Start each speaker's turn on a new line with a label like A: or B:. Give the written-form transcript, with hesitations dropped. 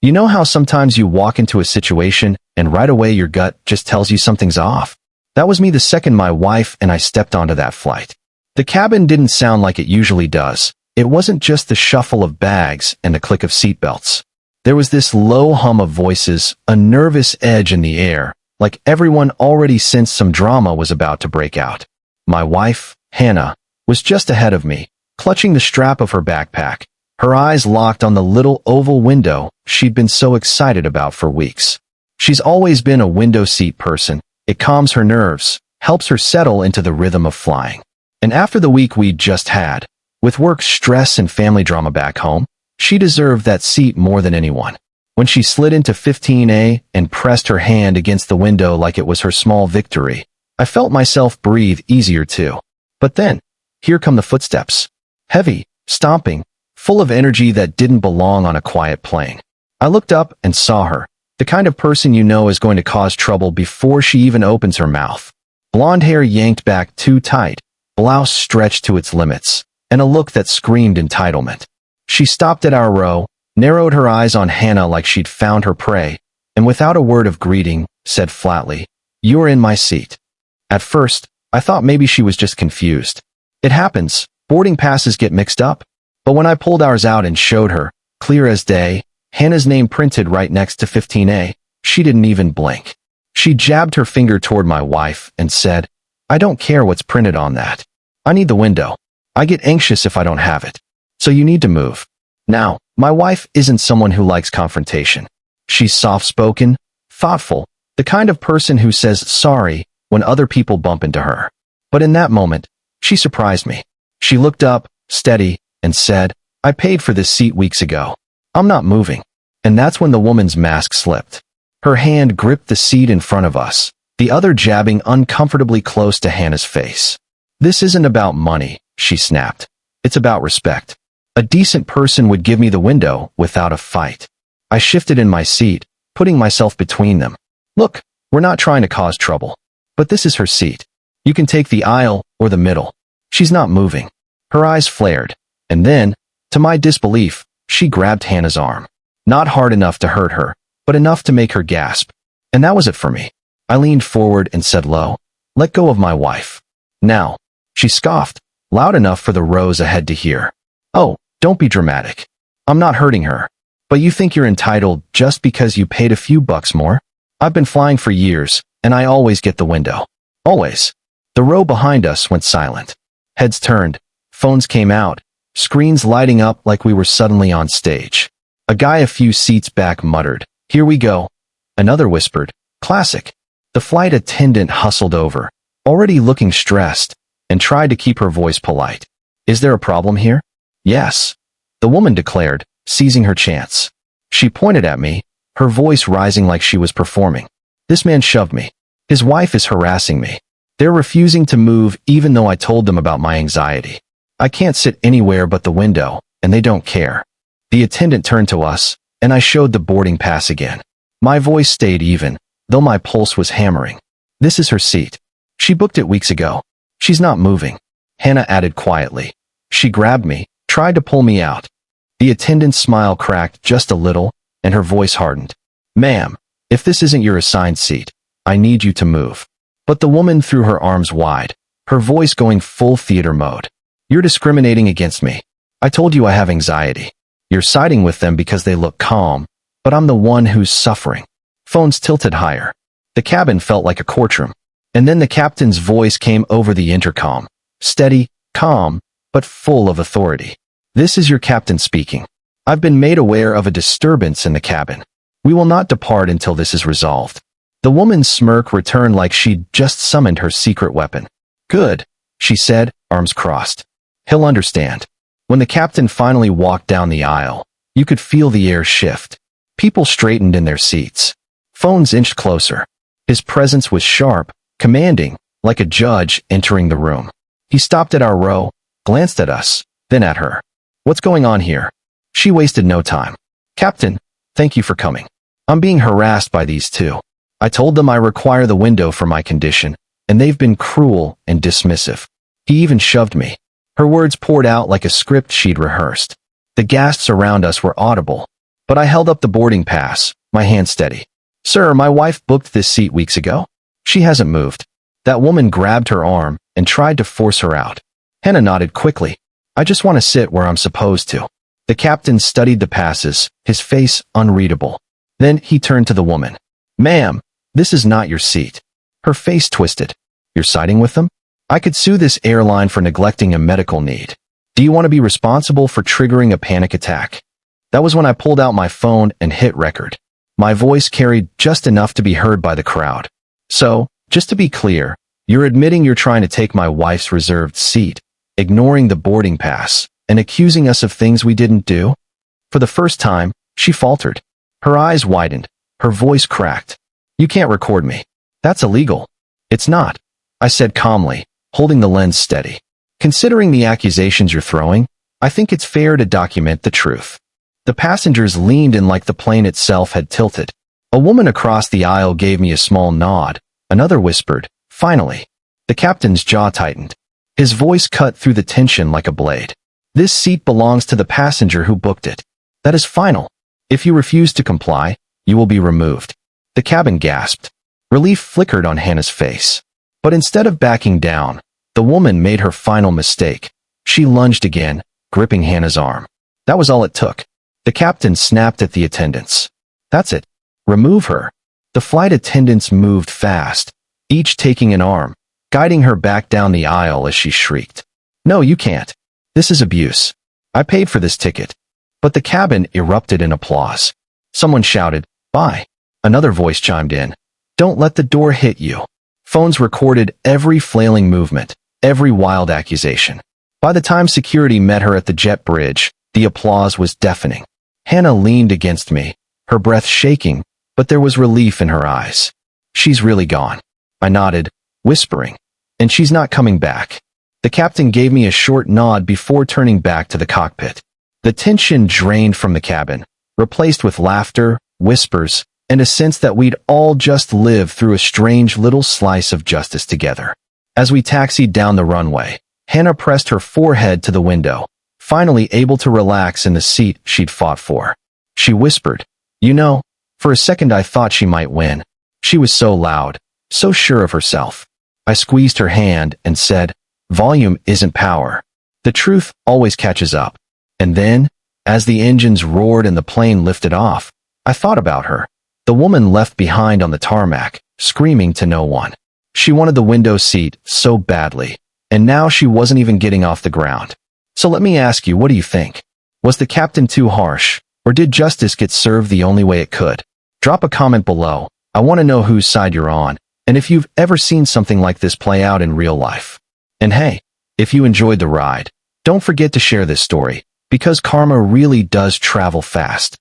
A: You know how sometimes you walk into a situation and right away your gut just tells you something's off? That was me the second my wife and I stepped onto that flight. The cabin didn't sound like it usually does. It wasn't just the shuffle of bags and the click of seatbelts. There was this low hum of voices, a nervous edge in the air, like everyone already sensed some drama was about to break out. My wife, Hannah, was just ahead of me, clutching the strap of her backpack, her eyes locked on the little oval window she'd been so excited about for weeks. She's always been a window seat person. It calms her nerves, helps her settle into the rhythm of flying. And after the week we'd just had, with work stress and family drama back home, she deserved that seat more than anyone. When she slid into 15A and pressed her hand against the window like it was her small victory, I felt myself breathe easier too. But then, here come the footsteps. Heavy, stomping, full of energy that didn't belong on a quiet plane. I looked up and saw her, the kind of person you know is going to cause trouble before she even opens her mouth. Blonde hair yanked back too tight, blouse stretched to its limits, and a look that screamed entitlement. She stopped at our row, narrowed her eyes on Hannah like she'd found her prey, and without a word of greeting, said flatly, "You're in my seat." At first, I thought maybe she was just confused. It happens, boarding passes get mixed up. But when I pulled ours out and showed her, clear as day, Hannah's name printed right next to 15A, she didn't even blink. She jabbed her finger toward my wife and said, "I don't care what's printed on that. I need the window. I get anxious if I don't have it. So you need to move." Now, my wife isn't someone who likes confrontation. She's soft-spoken, thoughtful, the kind of person who says sorry when other people bump into her. But in that moment, she surprised me. She looked up, steady, and said, "I paid for this seat weeks ago. I'm not moving." And that's when the woman's mask slipped. Her hand gripped the seat in front of us, the other jabbing uncomfortably close to Hannah's face. "This isn't about money," she snapped. "It's about respect. A decent person would give me the window without a fight." I shifted in my seat, putting myself between them. "Look, we're not trying to cause trouble. But this is her seat. You can take the aisle or the middle." She's not moving. Her eyes flared. And then, to my disbelief, she grabbed Hannah's arm. Not hard enough to hurt her, but enough to make her gasp. And that was it for me. I leaned forward and said low, "Let go of my wife." "Now." She scoffed, loud enough for the rows ahead to hear. "Oh, don't be dramatic. I'm not hurting her. But you think you're entitled just because you paid a few bucks more? I've been flying for years, and I always get the window. Always." The row behind us went silent. Heads turned, phones came out, screens lighting up like we were suddenly on stage. A guy a few seats back muttered, "Here we go." Another whispered, "Classic." The flight attendant hustled over, already looking stressed, and tried to keep her voice polite. "Is there a problem here?" "Yes," the woman declared, seizing her chance. She pointed at me, her voice rising like she was performing. "This man shoved me. His wife is harassing me. They're refusing to move even though I told them about my anxiety. I can't sit anywhere but the window, and they don't care." The attendant turned to us, and I showed the boarding pass again. My voice stayed even, though my pulse was hammering. "This is her seat. She booked it weeks ago. She's not moving," Hannah added quietly. She grabbed me, tried to pull me out. The attendant's smile cracked just a little, and her voice hardened. "Ma'am, if this isn't your assigned seat, I need you to move." But the woman threw her arms wide, her voice going full theater mode. "You're discriminating against me. I told you I have anxiety. You're siding with them because they look calm, but I'm the one who's suffering." Phones tilted higher. The cabin felt like a courtroom. And then the captain's voice came over the intercom. Steady, calm, but full of authority. "This is your captain speaking. I've been made aware of a disturbance in the cabin. We will not depart until this is resolved." The woman's smirk returned like she'd just summoned her secret weapon. "Good," she said, arms crossed. "He'll understand." When the captain finally walked down the aisle, you could feel the air shift. People straightened in their seats. Phones inched closer. His presence was sharp, commanding, like a judge entering the room. He stopped at our row, glanced at us, then at her. "What's going on here?" She wasted no time. "Captain, thank you for coming. I'm being harassed by these two. I told them I require the window for my condition, and they've been cruel and dismissive. He even shoved me." Her words poured out like a script she'd rehearsed. The gasps around us were audible. But I held up the boarding pass, my hand steady. Sir, my wife booked this seat weeks ago. She hasn't moved. That woman grabbed her arm and tried to force her out. Hannah nodded quickly. I just want to sit where I'm supposed to. The captain studied the passes, his face unreadable. Then he turned to the woman. Ma'am, this is not your seat. Her face twisted. You're siding with them? I could sue this airline for neglecting a medical need. Do you want to be responsible for triggering a panic attack? That was when I pulled out my phone and hit record. My voice carried just enough to be heard by the crowd. So, just to be clear, you're admitting you're trying to take my wife's reserved seat, ignoring the boarding pass, and accusing us of things we didn't do? For the first time, she faltered. Her eyes widened. Her voice cracked. You can't record me. That's illegal. It's not, I said calmly, holding the lens steady. Considering the accusations you're throwing, I think it's fair to document the truth. The passengers leaned in like the plane itself had tilted. A woman across the aisle gave me a small nod. Another whispered, finally. The captain's jaw tightened. His voice cut through the tension like a blade. This seat belongs to the passenger who booked it. That is final. If you refuse to comply, you will be removed. The cabin gasped. Relief flickered on Hannah's face. But instead of backing down, the woman made her final mistake. She lunged again, gripping Hannah's arm. That was all it took. The captain snapped at the attendants. That's it. Remove her. The flight attendants moved fast, each taking an arm, guiding her back down the aisle as she shrieked. No, you can't. This is abuse. I paid for this ticket. But the cabin erupted in applause. Someone shouted, bye. Another voice chimed in. Don't let the door hit you. Phones recorded every flailing movement, every wild accusation. By the time security met her at the jet bridge, the applause was deafening. Hannah leaned against me, her breath shaking, but there was relief in her eyes. She's really gone. I nodded, whispering. And she's not coming back. The captain gave me a short nod before turning back to the cockpit. The tension drained from the cabin, replaced with laughter, whispers, and a sense that we'd all just lived through a strange little slice of justice together. As we taxied down the runway, Hannah pressed her forehead to the window, finally able to relax in the seat she'd fought for. She whispered, you know, for a second I thought she might win. She was so loud, so sure of herself. I squeezed her hand and said, volume isn't power. The truth always catches up. And then, as the engines roared and the plane lifted off, I thought about her. The woman left behind on the tarmac, screaming to no one. She wanted the window seat so badly, and now she wasn't even getting off the ground. So let me ask you, what do you think? Was the captain too harsh, or did justice get served the only way it could? Drop a comment below. I want to know whose side you're on, and if you've ever seen something like this play out in real life. And hey, if you enjoyed the ride, don't forget to share this story, because karma really does travel fast.